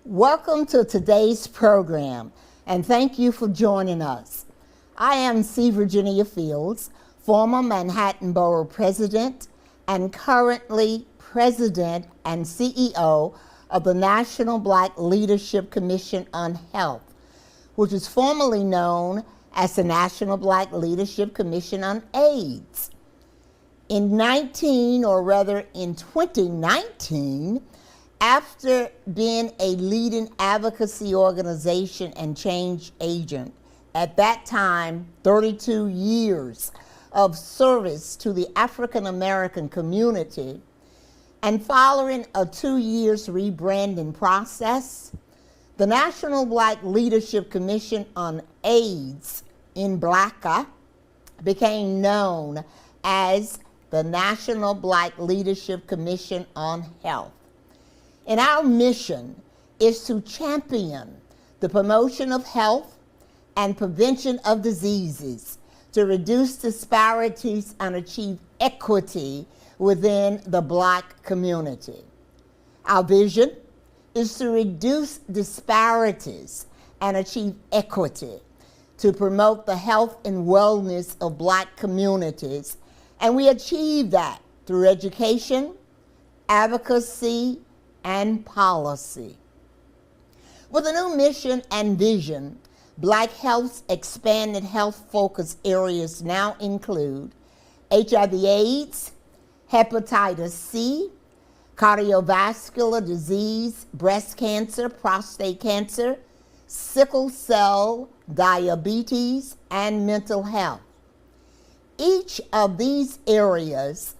Welcome to today's program, and thank you for joining us. I am C. Virginia Fields, former Manhattan Borough President and currently President and CEO of the National Black Leadership Commission on Health, which is formerly known as the National Black Leadership Commission on AIDS. In 2019, after being a leading advocacy organization and change agent, at that time, 32 years of service to the African American community, and following a 2 years rebranding process, the National Black Leadership Commission on AIDS in BLACA became known as the National Black Leadership Commission on Health. And our mission is to champion the promotion of health and prevention of diseases, to reduce disparities and achieve equity within the Black community. Our vision is to reduce disparities and achieve equity, to promote the health and wellness of Black communities, and we achieve that through education, advocacy, and policy. With a new mission and vision, Black Health's expanded health focus areas now include HIV/AIDS, hepatitis C, cardiovascular disease, breast cancer, prostate cancer, sickle cell, diabetes, and mental health. Each of these areas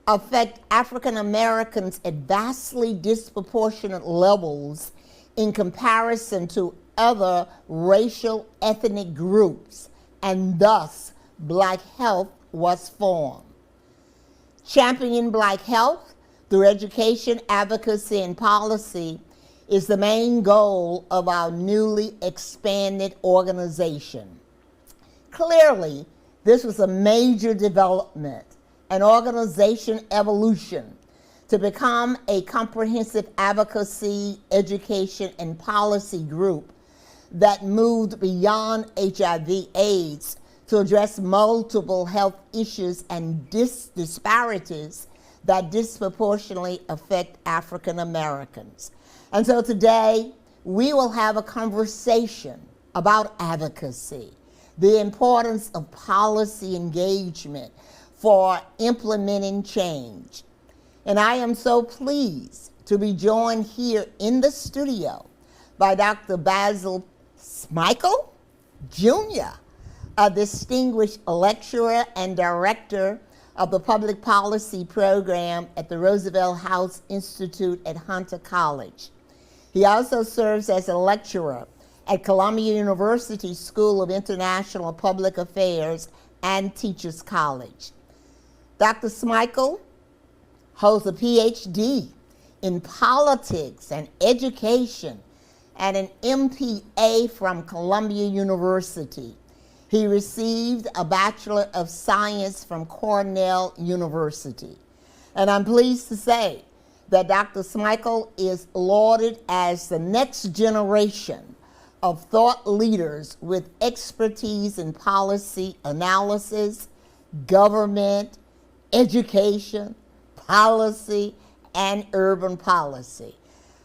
affect African Americans at vastly disproportionate levels in comparison to other racial ethnic groups, and thus Black Health was formed. Championing Black Health through education, advocacy, and policy is the main goal of our newly expanded organization. Clearly, this was a major development, an organization evolution to become a comprehensive advocacy, education, and policy group that moved beyond HIV/AIDS to address multiple health issues and disparities that disproportionately affect African Americans. And so today, we will have a conversation about advocacy, the importance of policy engagement for implementing change. And I am so pleased to be joined here in the studio by Dr. Basil Smikle Jr., a distinguished lecturer and director of the Public Policy Program at the Roosevelt House Institute at Hunter College. He also serves as a lecturer at Columbia University School of International Public Affairs and Teachers College. Dr. Smikle holds a PhD in politics and education and an MPA from Columbia University. He received a Bachelor of Science from Cornell University. And I'm pleased to say that Dr. Smikle is lauded as the next generation of thought leaders with expertise in policy analysis, government, education, policy, and urban policy.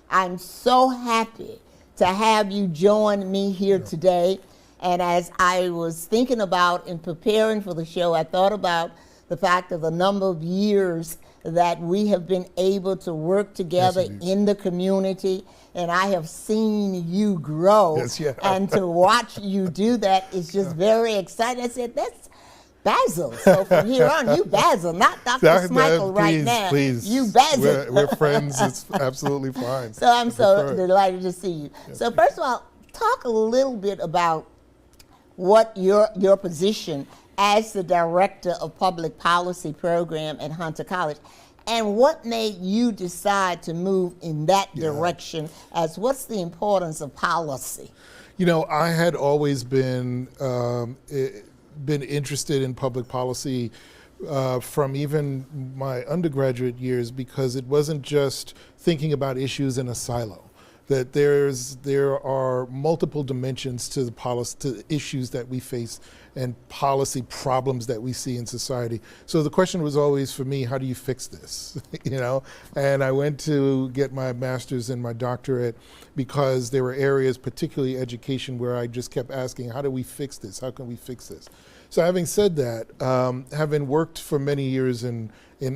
I'm so happy to have you join me here today. And as I was thinking about and preparing for the show, I thought about the fact of the number of years that we have been able to work together in the community, and I have seen you grow. Yes, yeah. And to watch you do that is just very exciting. I said, that's Basil. So from here on, you Basil, not Dr. Smikle right now. Please. You Basil. We're friends. It's absolutely fine. So I'm so delighted to see you. Yes. So first of all, talk a little bit about what your position as the Director of Public Policy Program at Hunter College, and what made you decide to move in that direction, as what's the importance of policy? You know, I had always been interested in public policy from even my undergraduate years, because it wasn't just thinking about issues in a silo. That there are multiple dimensions to the policy, to the issues that we face and policy problems that we see in society. So the question was always for me, how do you fix this? You know, and I went to get my master's and my doctorate because there were areas, particularly education, where I just kept asking, how do we fix this? How can we fix this? So having said that, having worked for many years in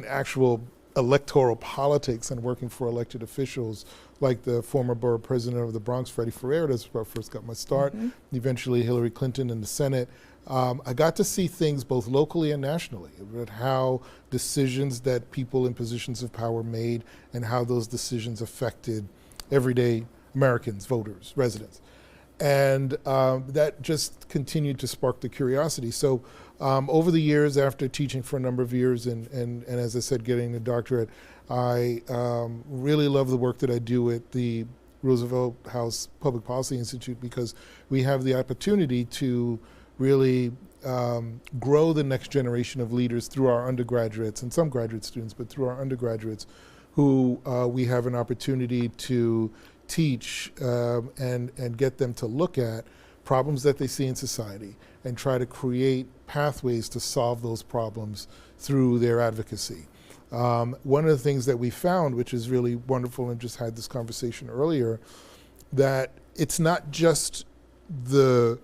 actual electoral politics and working for elected officials, like the former borough president of the Bronx, Freddie Ferrer, that's where I first got my start, eventually Hillary Clinton in the Senate. I got to see things both locally and nationally, about how decisions that people in positions of power made and how those decisions affected everyday Americans, voters, residents. And that just continued to spark the curiosity. So over the years, after teaching for a number of years and as I said, getting a doctorate, I really love the work that I do at the Roosevelt House Public Policy Institute, because we have the opportunity to really grow the next generation of leaders through our undergraduates and some graduate students, but through our undergraduates who we have an opportunity to teach and get them to look at problems that they see in society and try to create pathways to solve those problems through their advocacy. One of the things that we found, which is really wonderful, and just had this conversation earlier, that it's not just the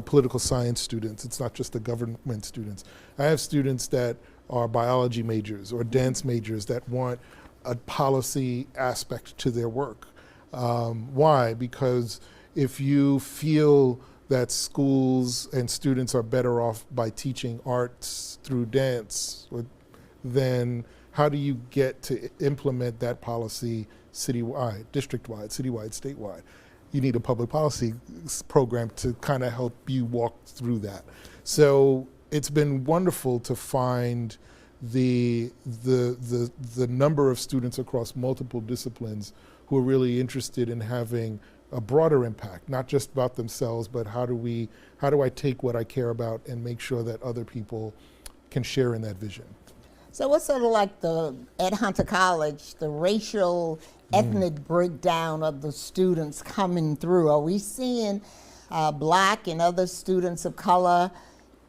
political science students, it's not just the government students. I have students that are biology majors or dance majors that want a policy aspect to their work. Why? Because if you feel that schools and students are better off by teaching arts through dance, then how do you get to implement that policy citywide, district-wide, citywide, statewide? You need a public policy program to kind of help you walk through that. So it's been wonderful to find the number of students across multiple disciplines who are really interested in having a broader impact, not just about themselves, but how do I take what I care about and make sure that other people can share in that vision. So what's sort of like at Hunter College, the racial, ethnic breakdown of the students coming through? Are we seeing Black and other students of color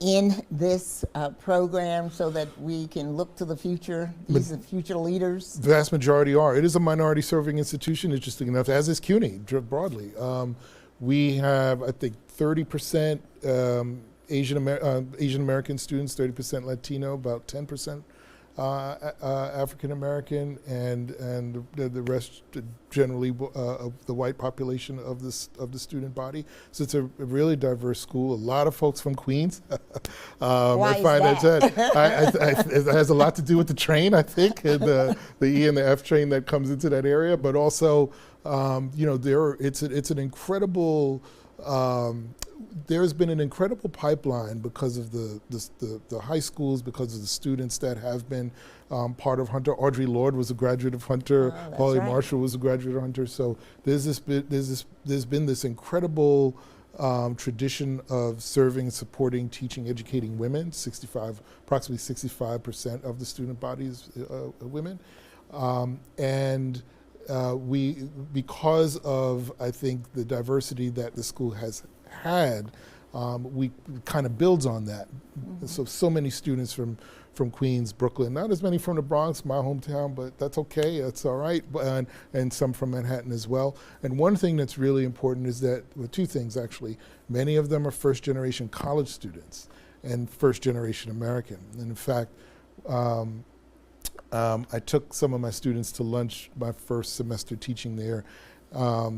in this program so that we can look to the future, these are future leaders? The vast majority are. It is a minority serving institution, interesting enough, as is CUNY broadly. We have, I think, 30% Asian American students, 30% Latino, about 10% African American, and the rest generally of the white population of the student body. So it's a really diverse school. A lot of folks from Queens. Why I find is that? it has a lot to do with the train, I think, and the E and the F train that comes into that area. But also, you know, it's an incredible. There's been an incredible pipeline because of the high schools, because of the students that have been part of Hunter. Audre Lorde was a graduate of Hunter. Paulie Marshall was a graduate of Hunter. So there's been this incredible tradition of serving, supporting, teaching, educating women. Approximately 65% of the student body is women, because of, I think, the diversity that the school has had, we kind of builds on that. So many students from Queens, Brooklyn, not as many from the Bronx, my hometown, but that's okay, that's all right, and some from Manhattan as well. And one thing that's really important is that, well, two things actually, many of them are first generation college students and first generation American. And in fact, I took some of my students to lunch my first semester teaching there,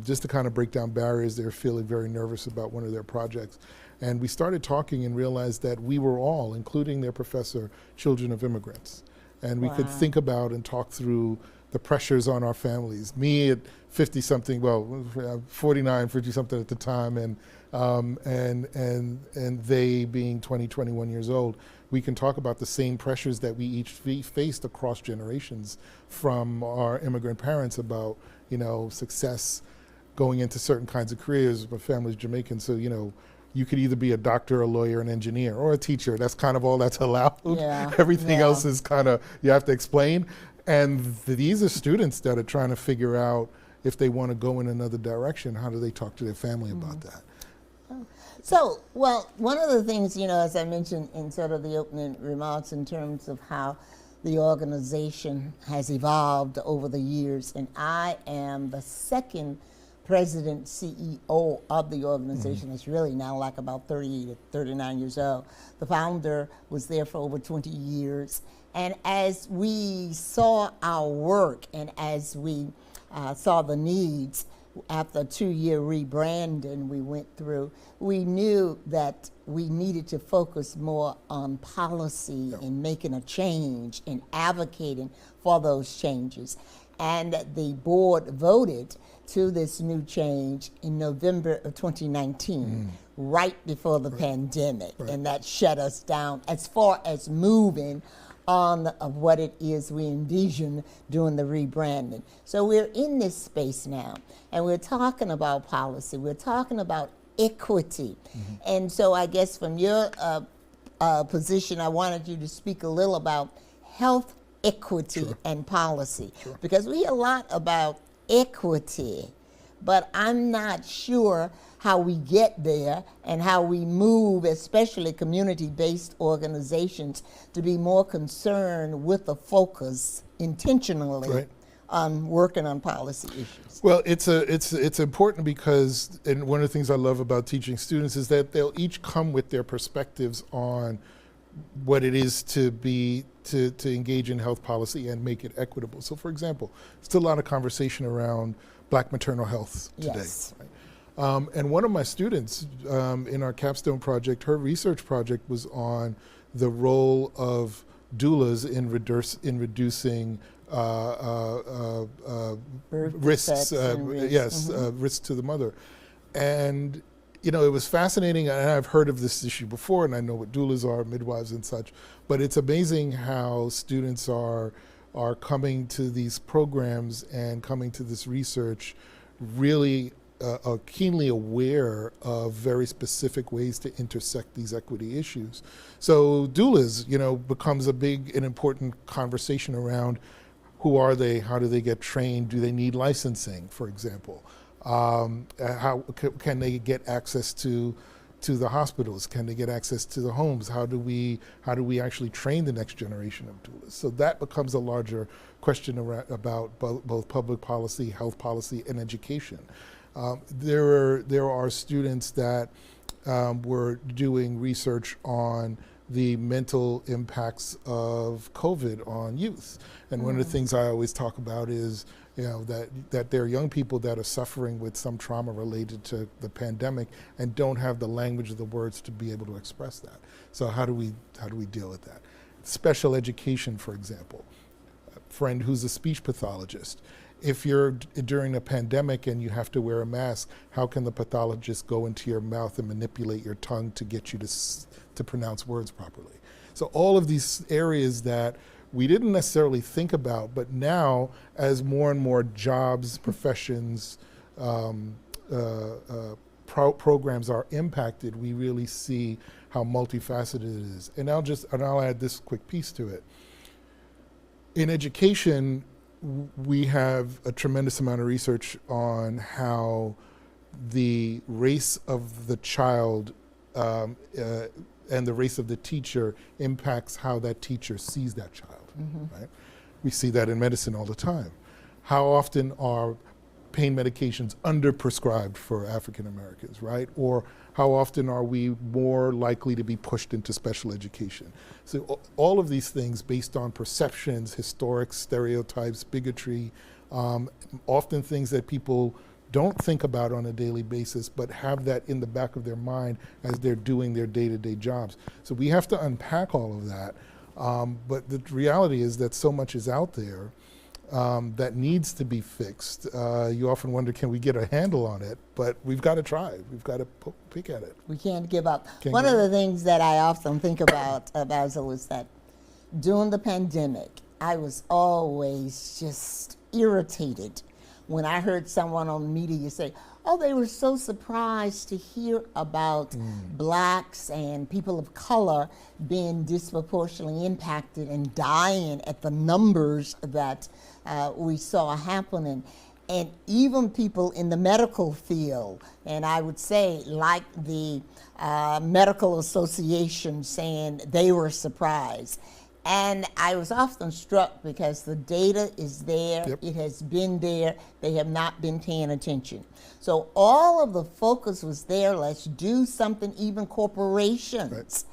just to kind of break down barriers. They were feeling very nervous about one of their projects. And we started talking and realized that we were all, including their professor, children of immigrants. And we could think about and talk through the pressures on our families. Me at 50-something, well, 49, 50-something at the time, and they being 20, 21 years old. We can talk about the same pressures that we each faced across generations from our immigrant parents about, you know, success going into certain kinds of careers. My family's Jamaican, so you could either be a doctor, a lawyer, an engineer, or a teacher. That's kind of all that's allowed. Yeah, Everything yeah. else is kind of, you have to explain. And these are students that are trying to figure out if they want to go in another direction, how do they talk to their family about that? So, well, one of the things, as I mentioned in sort of the opening remarks in terms of how the organization has evolved over the years, and I am the second president, CEO of the organization. It's really now like about 30 to 39 years old. The founder was there for over 20 years. And as we saw our work and as we saw the needs, after a 2-year rebranding we went through, we knew that we needed to focus more on policy and making a change and advocating for those changes. And the board voted to this new change in November of 2019, right before the pandemic, and that shut us down as far as moving on of what it is we envision doing the rebranding. So we're in this space now, and we're talking about policy, we're talking about equity. And so I guess from your position, I wanted you to speak a little about health equity and policy, because we hear a lot about equity, but I'm not sure how we get there and how we move, especially community-based organizations, to be more concerned with the focus intentionally on working on policy issues. Well, it's important because, and one of the things I love about teaching students is that they'll each come with their perspectives on what it is to engage in health policy and make it equitable. So, for example, still a lot of conversation around Black maternal health today. Yes. Right? And one of my students in our capstone project, her research project was on the role of doulas in reducing risks, risks to the mother. And it was fascinating, and I've heard of this issue before, and I know what doulas are, midwives and such, but it's amazing how students are coming to these programs and coming to this research really are keenly aware of very specific ways to intersect these equity issues. So doulas, becomes a big and important conversation around who are they, how do they get trained, do they need licensing, for example? How can they get access to the hospitals? Can they get access to the homes? How do we actually train the next generation of doulas? So that becomes a larger question about both public policy, health policy, and education. There are students that were doing research on the mental impacts of COVID on youth. And one of the things I always talk about is, that there are young people that are suffering with some trauma related to the pandemic and don't have the language or the words to be able to express that. So how do we deal with that? Special education, for example. A friend who's a speech pathologist. If you're during a pandemic and you have to wear a mask, how can the pathologist go into your mouth and manipulate your tongue to get you to pronounce words properly? So all of these areas that we didn't necessarily think about, but now as more and more jobs, professions, programs are impacted, we really see how multifaceted it is. And I'll add this quick piece to it. In education, we have a tremendous amount of research on how the race of the child and the race of the teacher impacts how that teacher sees that child. Right? We see that in medicine all the time. How often are pain medications underprescribed for African Americans, right? Or how often are we more likely to be pushed into special education? So all of these things based on perceptions, historic stereotypes, bigotry, often things that people don't think about on a daily basis, but have that in the back of their mind as they're doing their day-to-day jobs. So we have to unpack all of that. But the reality is that so much is out there that needs to be fixed. You often wonder, can we get a handle on it? But we've got to try. We've got to pick at it. We can't give up. One of the things that I often think about, Basil, is that during the pandemic, I was always just irritated when I heard someone on media say, oh, they were so surprised to hear about blacks and people of color being disproportionately impacted and dying at the numbers that we saw happening. And even people in the medical field, and I would say like the medical association saying they were surprised. And I was often struck because the data is there, Yep. it has been there, they have not been paying attention. So all of the focus was there, let's do something. Even corporations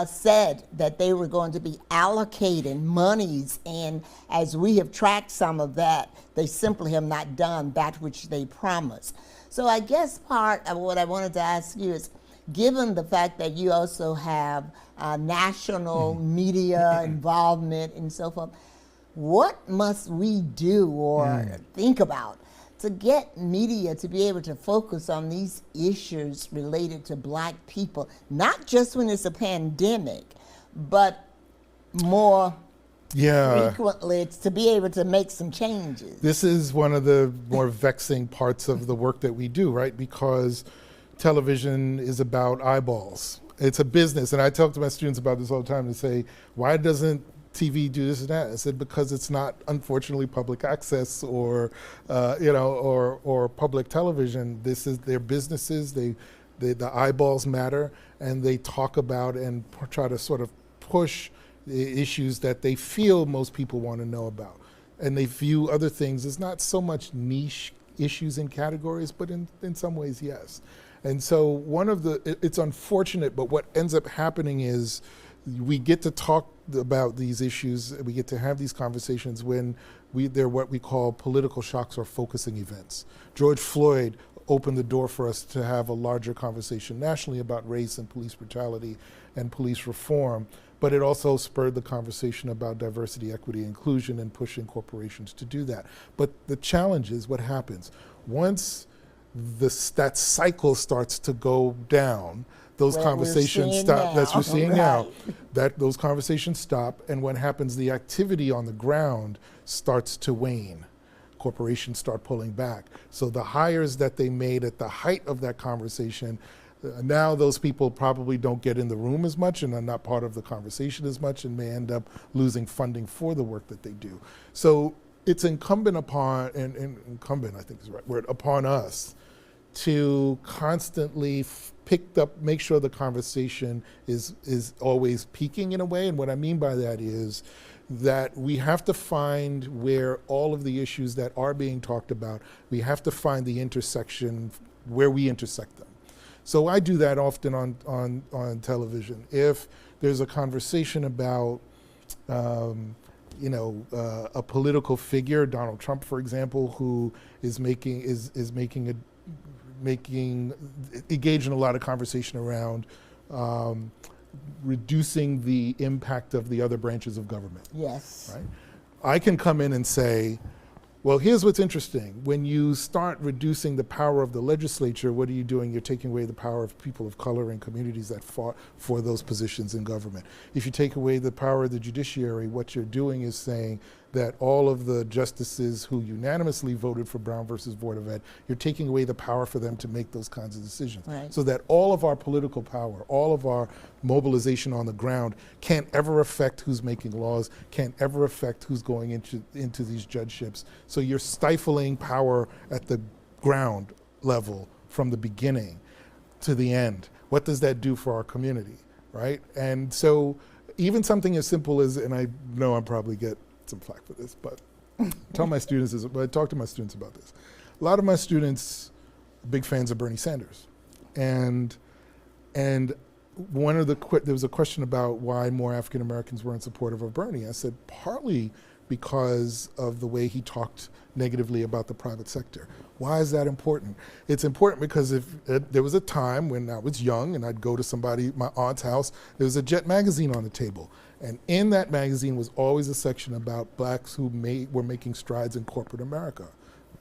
said that they were going to be allocating monies, and as we have tracked some of that, they simply have not done that which they promised. So I guess part of what I wanted to ask you is, given the fact that you also have national media involvement and so forth, what must we do or think about to get media to be able to focus on these issues related to black people, not just when it's a pandemic, but more frequently, it's to be able to make some changes? This is one of the more vexing parts of the work that we do, right? Because television is about eyeballs. It's a business. And I talk to my students about this all the time and say, why doesn't TV do this and that? I said, because it's not, unfortunately, public access or, or public television. This is their businesses. The eyeballs matter, and they talk about and try to sort of push the issues that they feel most people want to know about. And they view other things as not so much niche issues and categories, but in some ways, yes. And so it's unfortunate, but what ends up happening is we get to talk about these issues, we get to have these conversations when they're what we call political shocks or focusing events. George Floyd opened the door for us to have a larger conversation nationally about race and police brutality and police reform, but it also spurred the conversation about diversity, equity, inclusion, and pushing corporations to do that. But the challenge is what happens once that cycle starts to go down. Those conversations stop. That's what we're seeing now. That those conversations stop, and what happens? The activity on the ground starts to wane. Corporations start pulling back. So the hires that they made at the height of that conversation, now those people probably don't get in the room as much and are not part of the conversation as much, and may end up losing funding for the work that they do. So it's incumbent upon, and incumbent I think is the right word, upon us to constantly make sure the conversation is always peaking in a way. And what I mean by that is that we have to find where all of the issues that are being talked about, we have to find the intersection where we intersect them. So I do that often on television. If there's a conversation about a political figure, Donald Trump, for example, who is engaged in a lot of conversation around reducing the impact of the other branches of government. Yes. Right? I can come in and say, well, here's what's interesting. When you start reducing the power of the legislature, what are you doing? You're taking away the power of people of color and communities that fought for those positions in government. If you take away the power of the judiciary, what you're doing is saying that all of the justices who unanimously voted for Brown versus Board of Ed, you're taking away the power for them to make those kinds of decisions. Right. So that all of our political power, all of our mobilization on the ground can't ever affect who's making laws, can't ever affect who's going into these judgeships. So you're stifling power at the ground level from the beginning to the end. What does that do for our community, right? And so even something as simple as, and I know I'm probably get some flack for this, but I talk to my students about this. A lot of my students are big fans of Bernie Sanders. And there was a question about why more African Americans weren't supportive of Bernie. I said, partly because of the way he talked negatively about the private sector. Why is that important? It's important because there was a time when I was young and I'd go to my aunt's house, there was a Jet magazine on the table. And in that magazine was always a section about blacks who were making strides in corporate America.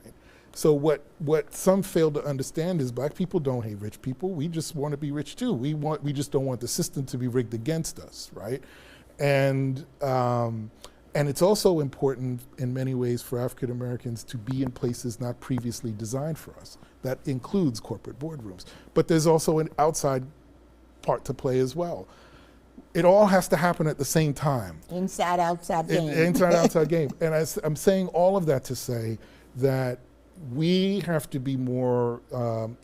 Right? So what some fail to understand is black people don't hate rich people. We just want to be rich too. We just don't want the system to be rigged against us, right? And And it's also important in many ways for African Americans to be in places not previously designed for us. That includes corporate boardrooms. But there's also an outside part to play as well. It all has to happen at the same time. Inside, outside game. Inside, outside game. And I'm saying all of that to say that we have to be more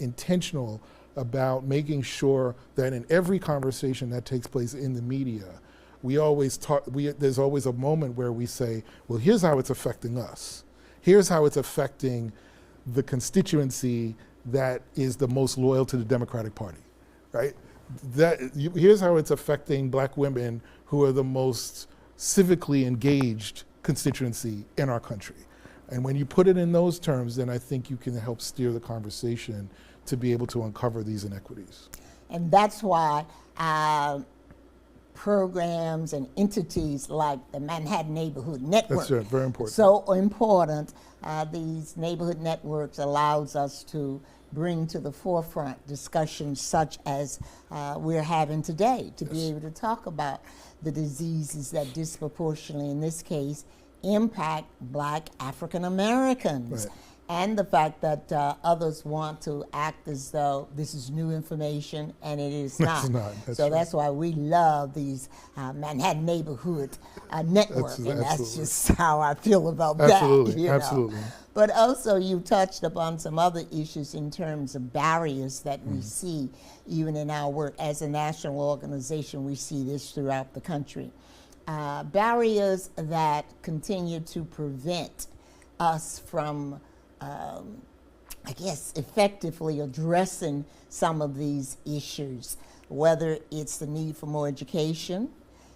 intentional about making sure that in every conversation that takes place in the media, we always talk, there's always a moment where we say, well, here's how it's affecting us. Here's how it's affecting the constituency that is the most loyal to the Democratic Party, right? Here's how it's affecting black women who are the most civically engaged constituency in our country. And when you put it in those terms, then I think you can help steer the conversation to be able to uncover these inequities. And that's why programs and entities like the Manhattan Neighborhood Network. That's right, very important. So important. These neighborhood networks allows us to bring to the forefront discussions such as we're having today, to be able to talk about the diseases that disproportionately, in this case, impact black African Americans. Right. And the fact that others want to act as though this is new information, and it is not. It's not. That's so right. that's why we love these Manhattan Neighborhood Network, and that's Absolutely. just how I feel about Absolutely, that. You know. absolutely. But also you touched upon some other issues in terms of barriers that we see even in our work. As a national organization, we see this throughout the country. Barriers that continue to prevent us from I guess, effectively addressing some of these issues, whether it's the need for more education.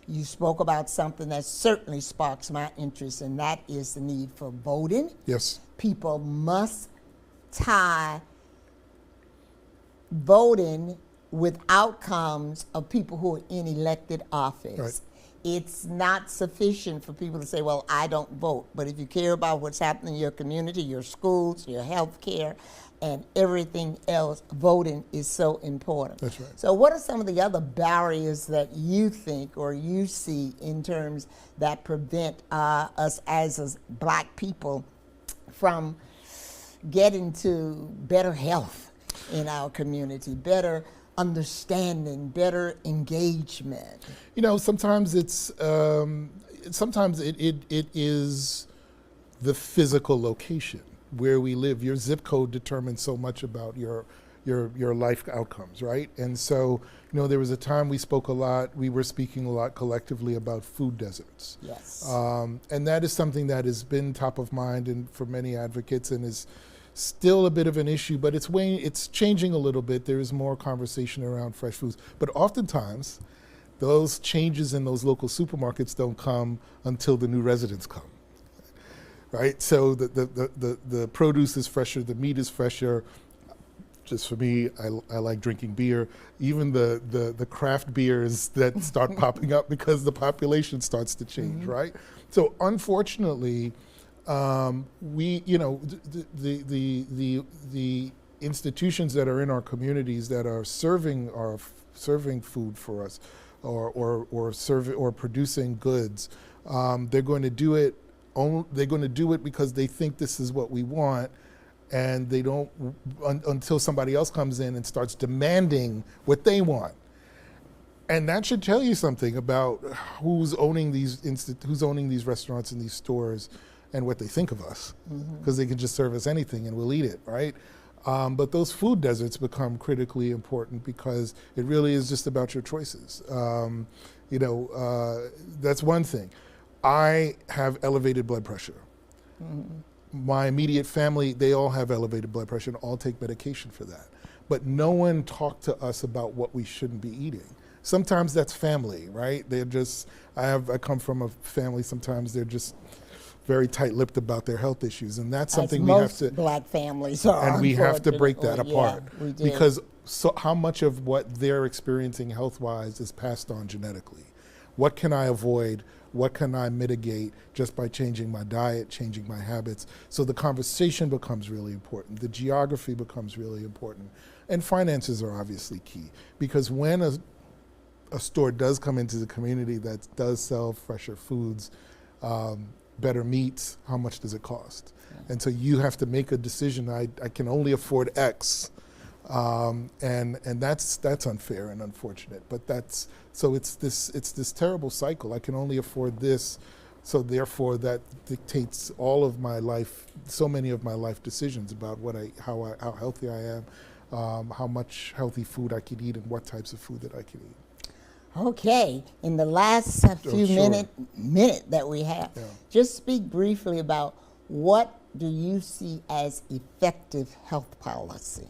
You spoke about something that certainly sparks my interest, and that is the need for voting. Yes. People must tie voting with outcomes of people who are in elected office. Right. It's not sufficient for people to say, well, I don't vote. But if you care about what's happening in your community, your schools, your health care, and everything else, voting is so important. That's right. So what are some of the other barriers that you think or you see in terms that prevent us as black people from getting to better health in our community, better understanding, better engagement? You know, sometimes it's sometimes it is the physical location where we live. Your zip code determines so much about your life outcomes, right? And so, you know, there was a time we were speaking a lot collectively about food deserts. Yes. And that is something that has been top of mind and for many advocates and is still a bit of an issue, but it's changing a little bit. There is more conversation around fresh foods. But oftentimes, those changes in those local supermarkets don't come until the new residents come, right? So the produce is fresher, the meat is fresher. Just for me, I like drinking beer. Even the craft beers that start popping up because the population starts to change, right? So unfortunately, we, you know, the institutions that are in our communities that are serving food for us, or producing goods, they're going to do it. They're going to do it because they think this is what we want, and they don't until somebody else comes in and starts demanding what they want. And that should tell you something about who's owning these restaurants and these stores, and what they think of us, because they can just serve us anything and we'll eat it, right? But those food deserts become critically important because it really is just about your choices. You know, that's one thing. I have elevated blood pressure. My immediate family, they all have elevated blood pressure and all take medication for that. But no one talked to us about what we shouldn't be eating. Sometimes that's family, right? I come from a family, sometimes they're just very tight-lipped about their health issues, and that's something we have to. Black families are, and we have to break that apart, yeah, we do. because how much of what they're experiencing health-wise is passed on genetically. What can I avoid? What can I mitigate just by changing my diet, changing my habits? So the conversation becomes really important. The geography becomes really important, and finances are obviously key, because when a store does come into the community that does sell fresher foods, better meats, how much does it cost? And so you have to make a decision. I can only afford X, and that's unfair and unfortunate. But it's this terrible cycle. I can only afford this, so therefore that dictates all of my life, so many of my life decisions about how healthy I am, how much healthy food I could eat, and what types of food that I could eat. Okay, in the last few minute that we have, just speak briefly about what do you see as effective health policy?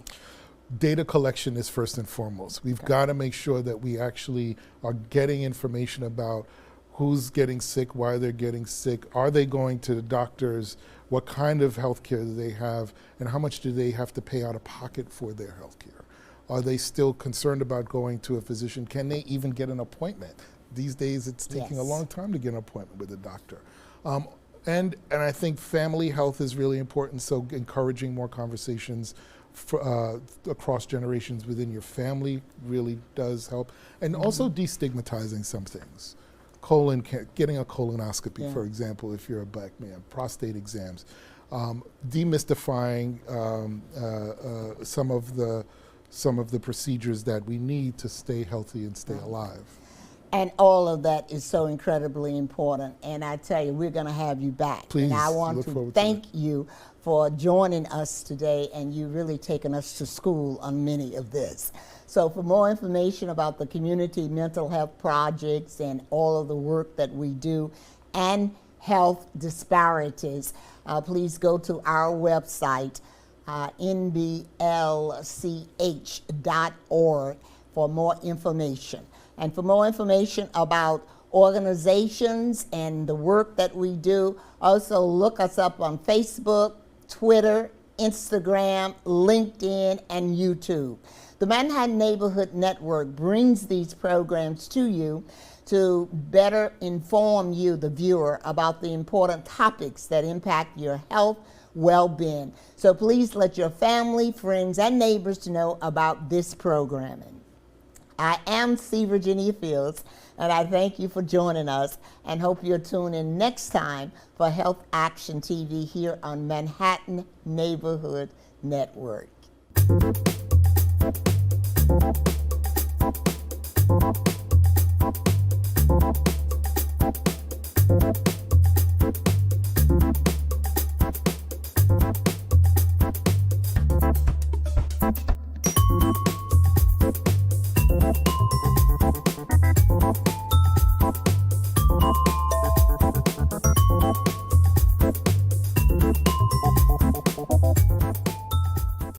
Data collection is first and foremost. We've got to make sure that we actually are getting information about who's getting sick, why they're getting sick, are they going to the doctors, what kind of health care do they have, and how much do they have to pay out of pocket for their health care? Are they still concerned about going to a physician? Can they even get an appointment? These days it's taking a long time to get an appointment with a doctor. And I think family health is really important, so encouraging more conversations across generations within your family really does help. And also destigmatizing some things. Getting a colonoscopy, for example, if you're a black man, prostate exams, demystifying some of the procedures that we need to stay healthy and stay alive. And all of that is so incredibly important. And I tell you, we're going to have you back. Please, and I want to thank you for joining us today, and you really taken us to school on many of this. So for more information about the community mental health projects and all of the work that we do and health disparities, please go to our website, nblch.org, for more information. And for more information about organizations and the work that we do, also look us up on Facebook, Twitter, Instagram, LinkedIn, and YouTube. The Manhattan Neighborhood Network brings these programs to you to better inform you, the viewer, about the important topics that impact your health, well-being. So please let your family, friends, and neighbors know about this programming. I am C. Virginia Fields, and I thank you for joining us and hope you'll tune in next time for Health Action TV here on Manhattan Neighborhood Network.